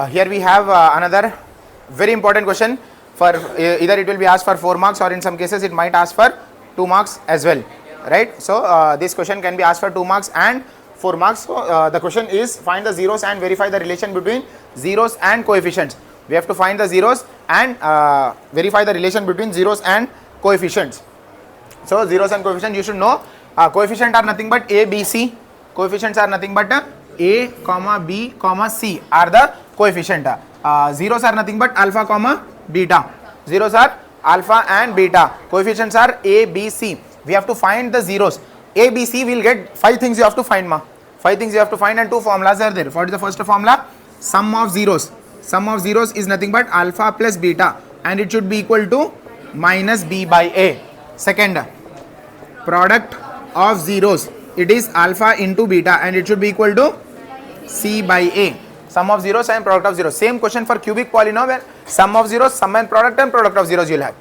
Here we have another very important question. For either it will be asked for 4 marks, or in some cases it might ask for 2 marks as well, right? So this question can be asked for 2 marks and 4 marks. So the question is, find the zeros and verify the relation between zeros and coefficients. We have to find the zeros and verify the relation between zeros and coefficients. So zeros and coefficients you should know. Coefficients are nothing but A, B, C. Coefficients are nothing but A, comma B, comma C are the coefficient. Zeros are nothing but alpha, comma beta. Zeros are alpha and beta. Coefficients are A, B, C. We have to find the zeros. A, B, C will get 5 things you have to find, ma. 5 things you have to find, and 2 formulas are there. What is the first formula? Sum of zeros. Sum of zeros is nothing but alpha plus beta, and it should be equal to minus B by A. Second, product of zeros. It is alpha into beta, and it should be equal to C by A. Sum of zeros and product of zeros. Same question for cubic polynomial. Sum of zeros, sum and product of zeros you will have.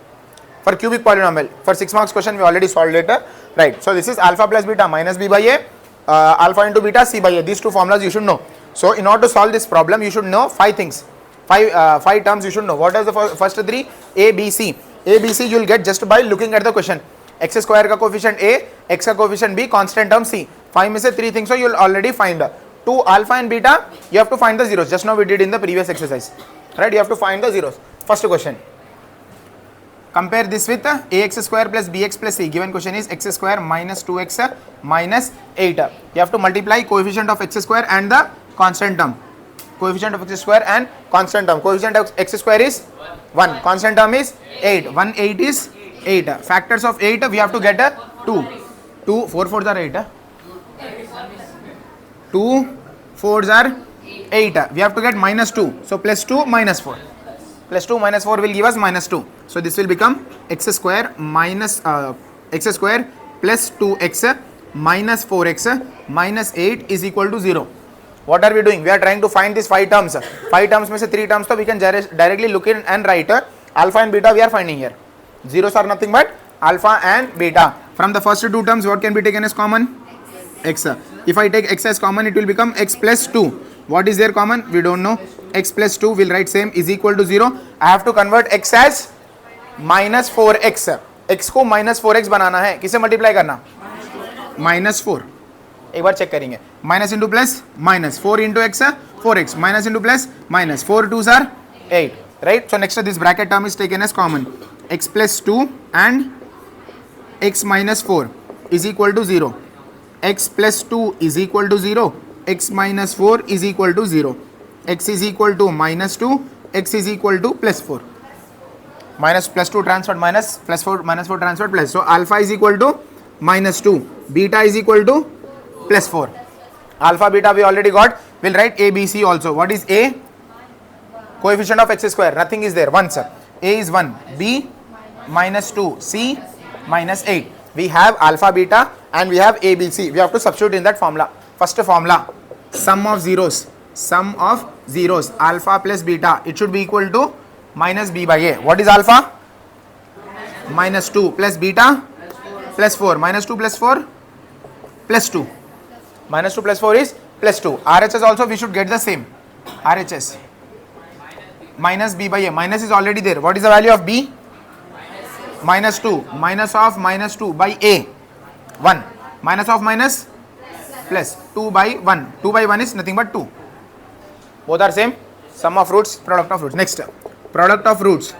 For cubic polynomial, for 6 marks question we already solved it, right? So this is alpha plus beta minus B by A, alpha into beta C by A. These 2 formulas you should know. So in order to solve this problem, you should know 5 things. 5 terms you should know. What are the first 3? A, B, C. A, B, C you will get just by looking at the question. X square ka coefficient A, X ka coefficient B, constant term C. 5 में से 3 things, so you will already find 2 alpha and beta. You have to find the zeros. Just now we did in the previous exercise, right? You have to find the zeros. First question. Compare this with ax square plus bx plus c. Given question is x square minus 2x minus 8. You have to multiply coefficient of x square and the constant term. Coefficient of x square and constant term. Coefficient of x square is 1. Constant term is 8. 1 8 is 8. Factors of 8 we have to get 2. 2 4 4s are 8. 2 4s are 8. We have to get minus 2. So plus 2 minus 4. Plus 2 minus 4 will give us minus 2. So this will become x square minus x square plus 2x minus 4x minus 8 is equal to 0. What are we doing? We are trying to find these 5 terms. 5 terms में से 3 terms, so we can directly look in and write alpha and beta we are finding here. Zeros are nothing but alpha and beta. From the first 2 terms, what can be taken as common? X. If I take x as common, it will become x plus 2. What is there common? We don't know. X plus 2 will write same is equal to 0. I have to convert x as minus 4x. x को minus 4x बनाना है. किसे multiply करना? Minus 4. एक बार check करेंगे. Minus into plus minus 4 into x 4x minus into plus minus 4 2s are 8. Right? So next this bracket term is taken as common. X plus 2 and x minus 4 is equal to 0. X plus 2 is equal to 0. X minus 4 is equal to 0. X is equal to minus 2. X is equal to plus 4. Minus plus 2 transferred minus, plus 4 minus 4 transferred plus. So alpha is equal to minus 2. Beta is equal to plus 4. Alpha beta we already got. We'll write A, B, C also. What is A? Coefficient of x square. Nothing is there. 1 sir. A is 1. B minus 2. C minus 8. We have alpha beta and we have A, B, C. We have to substitute in that formula. First formula. Sum of zeros. Sum of zeros. Alpha plus beta. It should be equal to minus B by A. What is alpha? Minus 2 plus beta plus 4. Minus 2 plus 4 plus 2. Minus 2 plus 4 is plus 2. RHS also we should get the same. RHS minus B by A. Minus is already there. What is the value of B? Minus 2. Minus of minus 2 by A. 1. Minus of minus plus 2 by 1. 2 by 1 is nothing but 2. Both are same. Sum of roots, product of roots. Next, product of roots.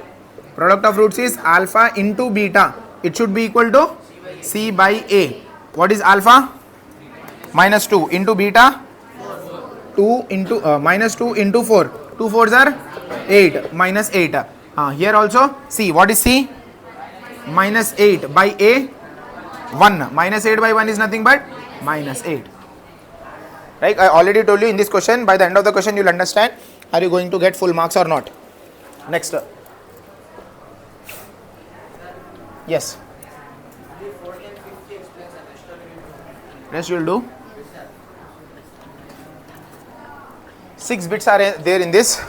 Product of roots is alpha into beta. It should be equal to C by A. What is alpha? Minus 2 into beta. 2 into minus 2 into 4. 2 4s are 8. Minus 8. Here also C. What is C? Minus 8 by A. 1. Minus 8 by 1 is nothing but minus 8. Right? I already told you in this question. By the end of the question, you will understand. Are you going to get full marks or not? Next. Yes. Rest you will do. 6 bits are there in this.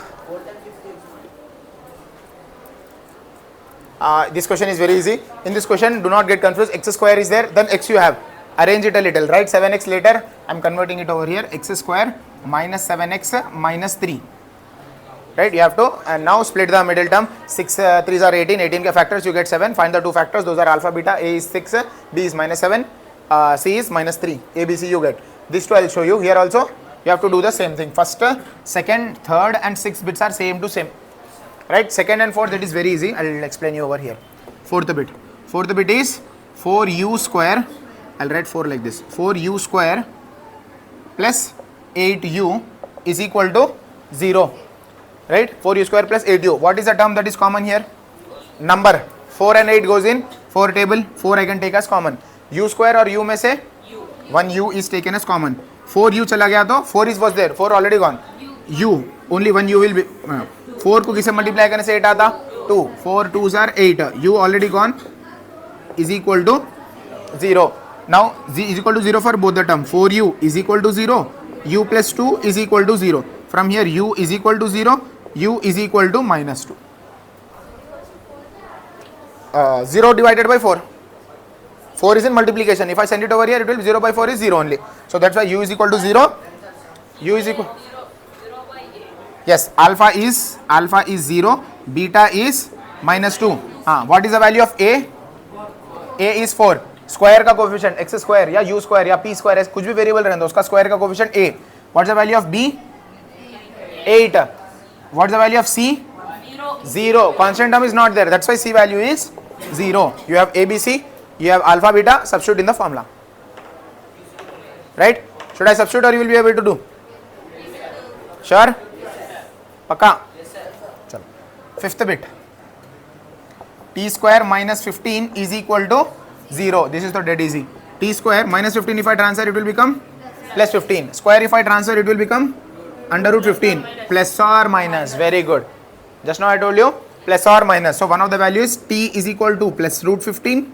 This question is very easy. In this question, do not get confused. X square is there, then x you have. Arrange it a little. Write 7x later. I am converting it over here. X square minus 7x minus 3. right? You have to, and now split the middle term. 6 3s are 18, 18 के factors you get 7. Find the two factors, those are alpha beta. A is 6, B is minus 7, C is minus 3. A, B, C you get. These two I will show you. Here also you have to do the same thing. First, second, third and sixth bits are same to same, right? Second and fourth, that is very easy. I will explain you over here. Fourth bit is 4u square. I'll write 4 like this. 4u square plus 8u is equal to 0, right? 4u square plus 8u. What is the term that is common here? Number. 4 and 8 goes in 4 table. 4 I can take as common. U square और u में से 1u is taken as common. 4u चला गया तो 4 is was there. 4 already gone. u only 1u will be. 4 को किसे multiply करने से 8 आता? 2. 4 2s are 8. u already gone is equal to 0. Now z is equal to 0 for both the term. 4u is equal to 0. u plus 2 is equal to 0. From here u is equal to 0. u is equal to minus 2. 0 divided by 4. 4 is in multiplication. If I send it over here, it will be 0 by 4 is 0 only. So that's why u is equal to 0. u is equal. Yes, alpha is 0. Beta is minus 2. What is the value of a? A is 4. Square का coefficient x square या u square या p square कुछ भी variable रहने दो, उसका square का coefficient a. What's the value of b? 8. What's the value of c? 0. Constant term is not there. That's why c value is 0. You have a, b, c. You have alpha, beta. Substitute in the formula. Right? Should I substitute or you will be able to do? Sure? Pakka? Chalo. Fifth bit. T square minus 15 is equal to 0. This is the dead easy. T square minus 15 if I transfer it will become plus 15. Square if I transfer it will become under root 15. Plus or minus. Very good. Just now I told you plus or minus. So one of the values t is equal to plus root 15.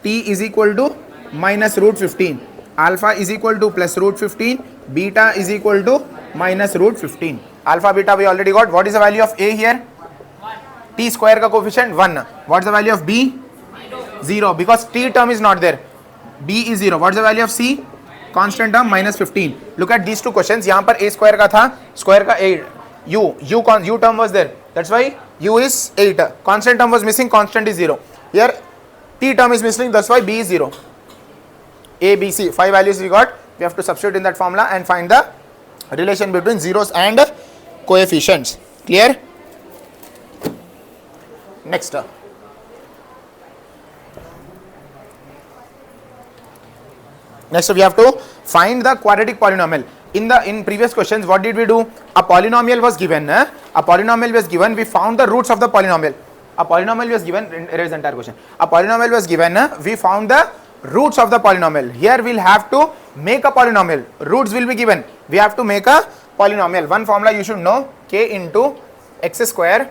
T is equal to minus root 15. Alpha is equal to plus root 15. Beta is equal to minus root 15. Alpha, beta we already got. What is the value of a here? T square का coefficient 1. What is the value of b? 0. Because t term is not there. b is 0. What is the value of c? Constant term minus 15. Look at these two questions. यहाँ पर a square का था, square का 8. u term was there. That's why u is 8. Constant term was missing. Constant is 0. Here t term is missing. That's why b is 0. A, B, C. 5 values we got. We have to substitute in that formula and find the relation between zeros and coefficients. Clear? Next. Next we have to find the quadratic polynomial. In previous questions, what did we do? A polynomial was given. We found the roots of the polynomial. A polynomial was given. Erase the entire question. A polynomial was given. We found the roots of the polynomial. Here we'll have to make a polynomial. Roots will be given. We have to make a polynomial. One formula you should know: k into x square.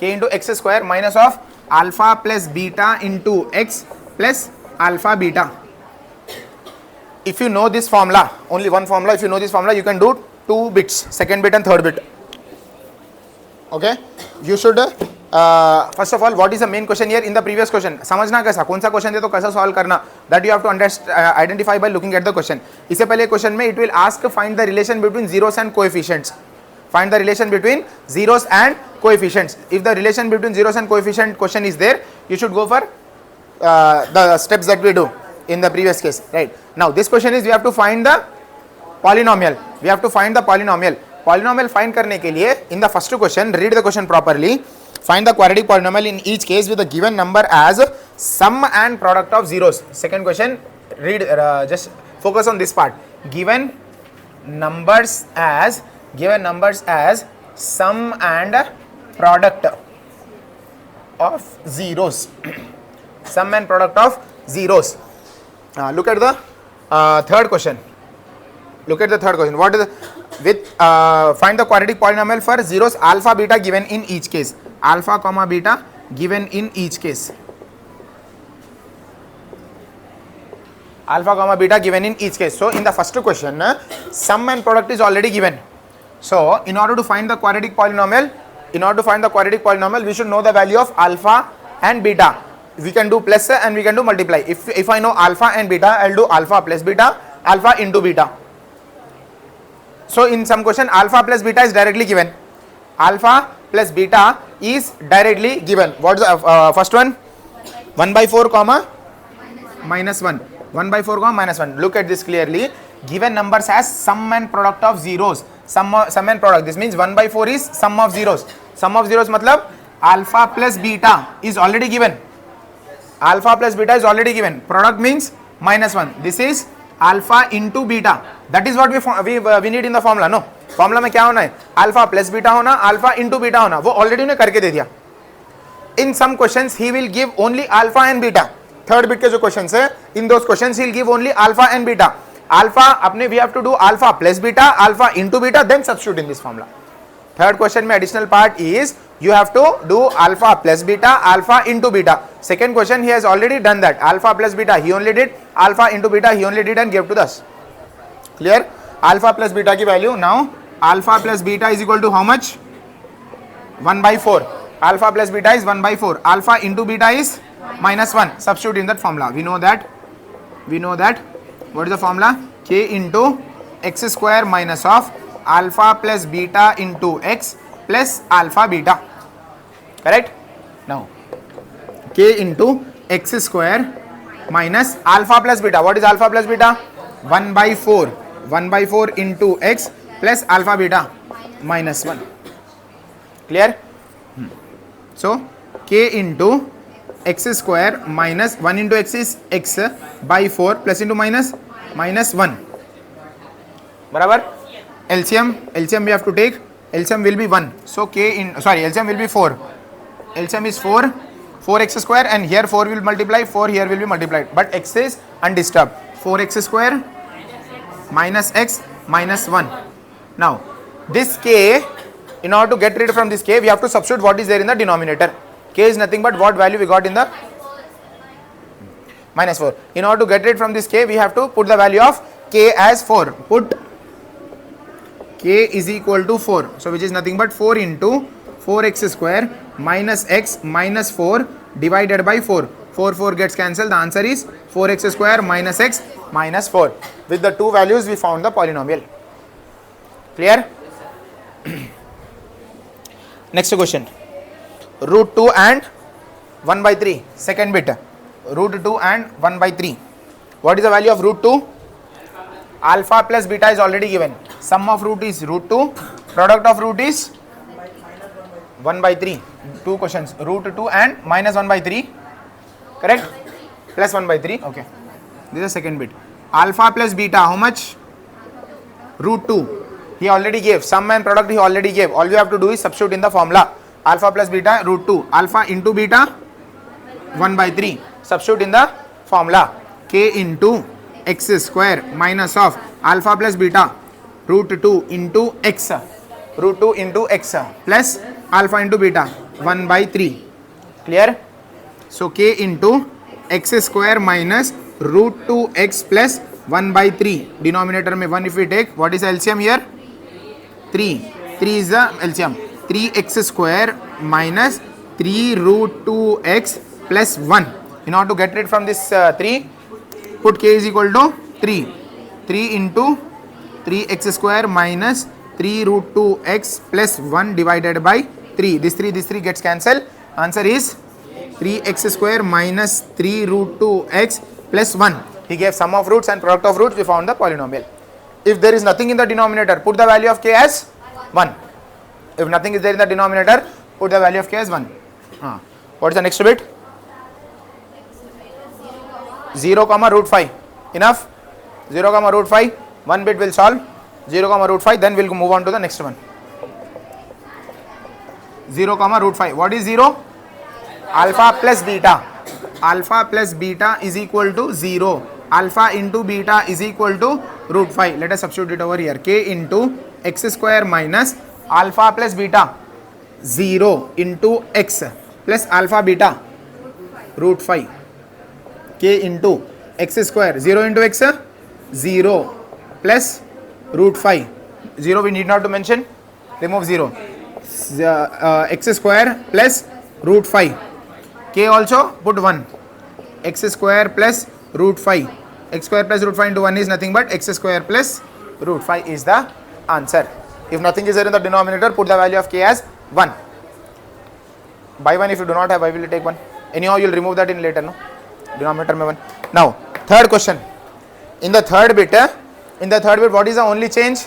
K into x square minus of alpha plus beta into x plus alpha beta. If you know this formula, only one formula, if you know this formula, you can do 2 bits, second bit and third bit. Okay? You should, first of all, what is the main question here in the previous question? समझना कैसा, कौन सा question है तो कैसा solve करना, that you have to identify by looking at the question. इससे पहले question में it will ask find the relation between zeros and coefficients. Find the relation between zeros and coefficients. If the relation between zeros and coefficient question is there, you should go for the steps that we do in the previous case. Right. Now this question is we have to find the polynomial. We have to find the polynomial. Polynomial find करने के लिए in the first question, read the question properly. Find the quadratic polynomial in each case with a given number as sum and product of zeros. Second question, read, just focus on this part. Given numbers as sum and product of zeros. Sum and product of zeros. Look at the third question. Look at the third question. What is find the quadratic polynomial for zeros alpha beta given in each case. Alpha comma beta given in each case. Alpha comma beta given in each case. So in the first question, sum and product is already given. So in order to find the quadratic polynomial, we should know the value of alpha and beta. We can do plus and we can do multiply. If I know alpha and beta, I'll do alpha plus beta, alpha into beta. So in some question alpha plus beta is directly given. Alpha plus beta is directly given. What is the first one? 1 by 4 comma minus 1. 1 by 4 comma minus 1. Look at this clearly. Given numbers has sum and product of zeros. Sum and product. This means 1 by 4 is sum of zeros. Sum of zeros matlab alpha plus beta is already given. Alpha plus beta is already given. Product means minus 1. This is alpha into beta. That is what we need in the formula. No, formula में क्या होना है? Alpha plus beta होना, alpha into beta होना. वो already उन्हें करके दे दिया. In some questions he will give only alpha and beta. Third bit के जो questions है, in those questions he will give only alpha and beta. Alpha अपने we have to do alpha plus beta, alpha into beta, then substitute in this formula. Third question में additional part is you have to do alpha plus beta, alpha into beta. Second question he has already done that. Alpha plus beta he only did, alpha into beta he only did and gave to us. Clear? Alpha plus beta की value now. Alpha plus beta is equal to how much? 1 by 4. Alpha plus beta is 1 by 4. Alpha into beta is minus 1. Substitute in that formula. We know that. What is the formula? K into x square minus of alpha plus beta into x plus alpha beta. Correct? Now K into x square minus alpha plus beta. What is alpha plus beta? 1 by 4. 1 by 4 into x plus alpha beta minus 1. Clear? So K into x square minus 1 into x is x by 4 plus into minus 1. Barabar? LCM we have to take. LCM will be 1. So LCM will be 4. LCM is 4. 4x square and here 4 will multiply. 4 here will be multiplied. But x is undisturbed. 4x square minus x minus 1. Now this k, in order to get rid from this k, we have to substitute what is there in the denominator. K is nothing but what value we got in the minus 4. In order to get rid from this k, we have to put the value of k as 4. Put k is equal to 4. So which is nothing but 4 into 4x square minus x minus 4 divided by 4. 4 gets cancelled. The answer is 4x square minus x minus 4. With the two values we found the polynomial. Clear? Next question. Root 2 and 1 by 3. Second bit. Root 2 and 1 by 3. What is the value of root 2? Alpha plus beta is already given. Sum of root is root 2. Product of root is 1 by 3. Two questions. Root 2 and minus 1 by 3. Correct? Plus 1 by 3. Okay. This is the second bit. Alpha plus beta. How much? Root 2. He already gave. Sum and product he already gave. All we have to do is substitute in the formula. Alpha plus beta root 2. Alpha into beta 1 by 3. Substitute in the formula. K into x square minus of alpha plus beta root 2 into x. Root 2 into x plus alpha into beta 1 by 3. Clear? So K into x square minus root 2x plus 1 by 3. Denominator में 1 if we take. What is LCM here? 3. 3 is the LCM. 3x square minus 3 root 2x plus 1. In order to get rid from this 3, put k is equal to 3. 3 into 3x square minus 3 root 2x plus 1 divided by 3. This 3 gets cancelled. Answer is 3x square minus 3 root 2x plus 1. He gave sum of roots and product of roots. We found the polynomial. If there is nothing in the denominator, put the value of k as 1. If nothing is there in the denominator, put the value of k as 1. What is the next bit? 0 comma root 5. Enough? 0 comma root 5. One bit will solve. 0 comma root 5. Then we will move on to the next one. 0 comma root 5. What is 0? Alpha plus beta. Alpha plus beta is equal to 0. Alpha into beta is equal to root 5. Let us substitute it over here. K into x square minus alpha plus beta 0 into x plus alpha beta root 5. K into x square 0 into x 0 plus root 5. 0 we need not to mention. Remove 0. X square plus root 5. K also put 1. X square plus root 5 x square plus root 5 into 1 is nothing but x square plus root 5 is the answer. If nothing is there in the denominator, put the value of k as 1. By 1, if you do not have, I will take 1. Anyhow, you will remove that in later, no? Denominator mein 1. Now, third question. In the third bit, what is the only change?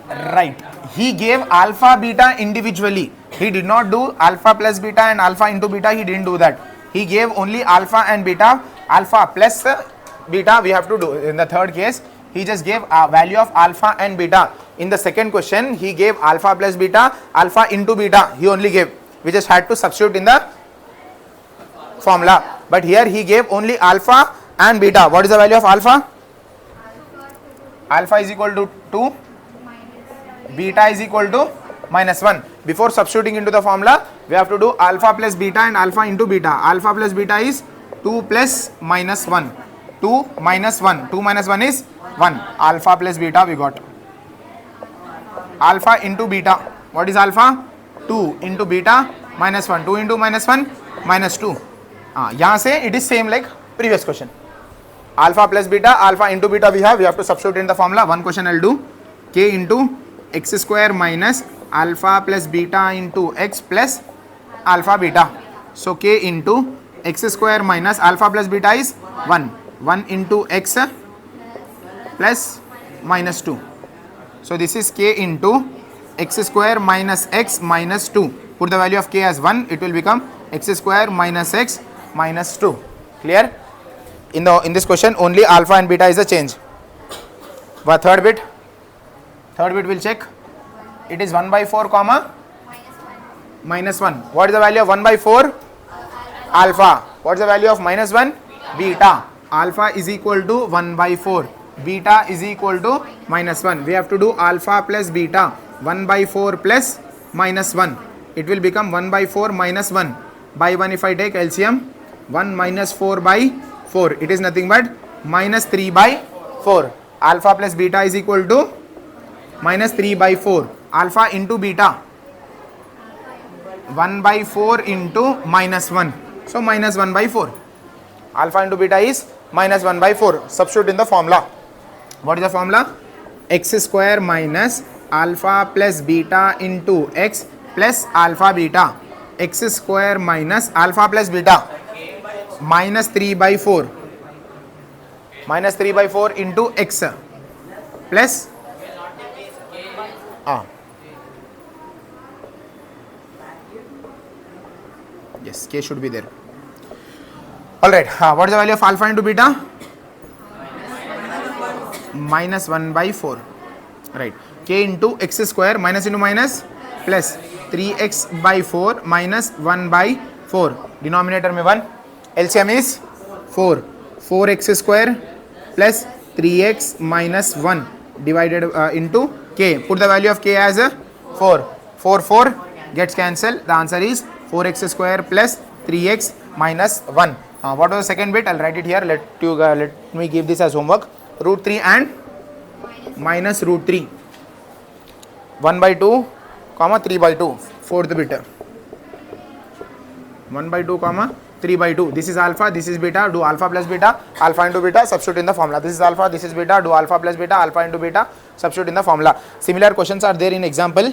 Right. He gave alpha, beta individually. He did not do alpha plus beta and alpha into beta. He didn't do that. He gave only alpha and beta. Alpha plus beta we have to do. In the third case, he just gave a value of alpha and beta. In the second question, he gave alpha plus beta, alpha into beta. He only gave. We just had to substitute in the formula. But here he gave only alpha and beta. What is the value of alpha? Alpha is equal to 2. Beta is equal to minus 1. Before substituting into the formula, we have to do alpha plus beta and alpha into beta. Alpha plus beta is 2 plus minus 1. 2 minus 1. 2 minus 1 is 1. Alpha plus beta we got. Alpha into beta. What is alpha? 2 into beta minus 1. 2 into minus 1 minus 2. यहाँ से it is same like previous question. Alpha plus beta, alpha into beta we have to substitute in the formula. One question I'll do. K into x square minus alpha plus beta into x plus alpha beta. So k into x square minus alpha plus beta is 1. 1 into x plus minus 2. So this is k into x square minus x minus 2. Put the value of k as 1. It will become x square minus x minus 2. Clear? In this question only alpha and beta is the change. But third bit we'll check. It is 1 by 4 comma minus 1. What is the value of 1 by 4? Alpha. What is the value of minus 1? Beta. Alpha is equal to 1 by 4. Beta is equal to minus 1. We have to do alpha plus beta. 1 by 4 plus minus 1. It will become 1 by 4 minus 1. By 1 if I take LCM, 1 minus 4 by 4. It is nothing but minus 3 by 4. Alpha plus beta is equal to minus 3 by 4. Alpha into beta. 1 by 4 into minus 1. So minus 1 by 4. Alpha into beta is minus 1 by 4. Substitute in the formula. What is the formula? X square minus alpha plus beta into x plus alpha beta. X square minus alpha plus beta. Minus 3 by 4. Minus 3 by 4 into x plus yes, k should be there. Alright, what is the value of alpha into beta? Minus 1 by 4. Right. K into x square, minus into minus, plus 3x by 4 minus 1 by 4. Denominator mein 1. LCM is 4. 4x square plus 3x minus 1 divided into k. Put the value of k as 4. 4 gets cancelled. The answer is 4x square plus 3x minus 1. What was the second bit? I'll write it here. Let me give this as homework. Root 3 and minus root 3. 1 by 2 comma 3 by 2. Fourth bit. 1 by 2 comma 3 by 2. This is alpha, this is beta. Do alpha plus beta, alpha into beta, substitute in the formula. This is alpha, this is beta. Do alpha plus beta, alpha into beta, substitute in the formula. Similar questions are there in example.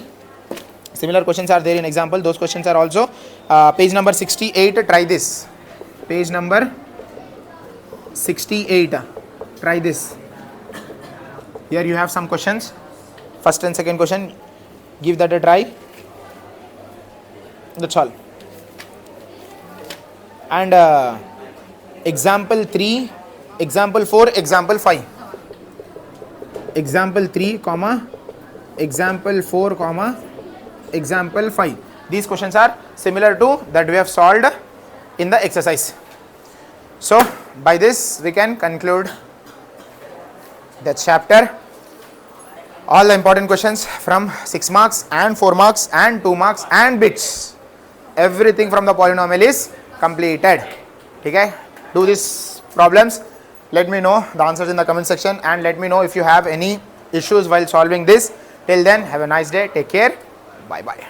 Those questions are also page number 68. Try this. Page number 68. Try this. Here you have some questions. First and second question. Give that a try. That's all. And example 3, example 4, example 5. Example 3, comma, example 4, comma, example 5. These questions are similar to that we have solved in the exercise. So by this we can conclude the chapter. All the important questions from 6 marks and 4 marks and 2 marks and bits. Everything from the polynomial is completed. Okay? Do these problems. Let me know the answers in the comment section and let me know if you have any issues while solving this. Till then, have a nice day. Take care. Bye bye.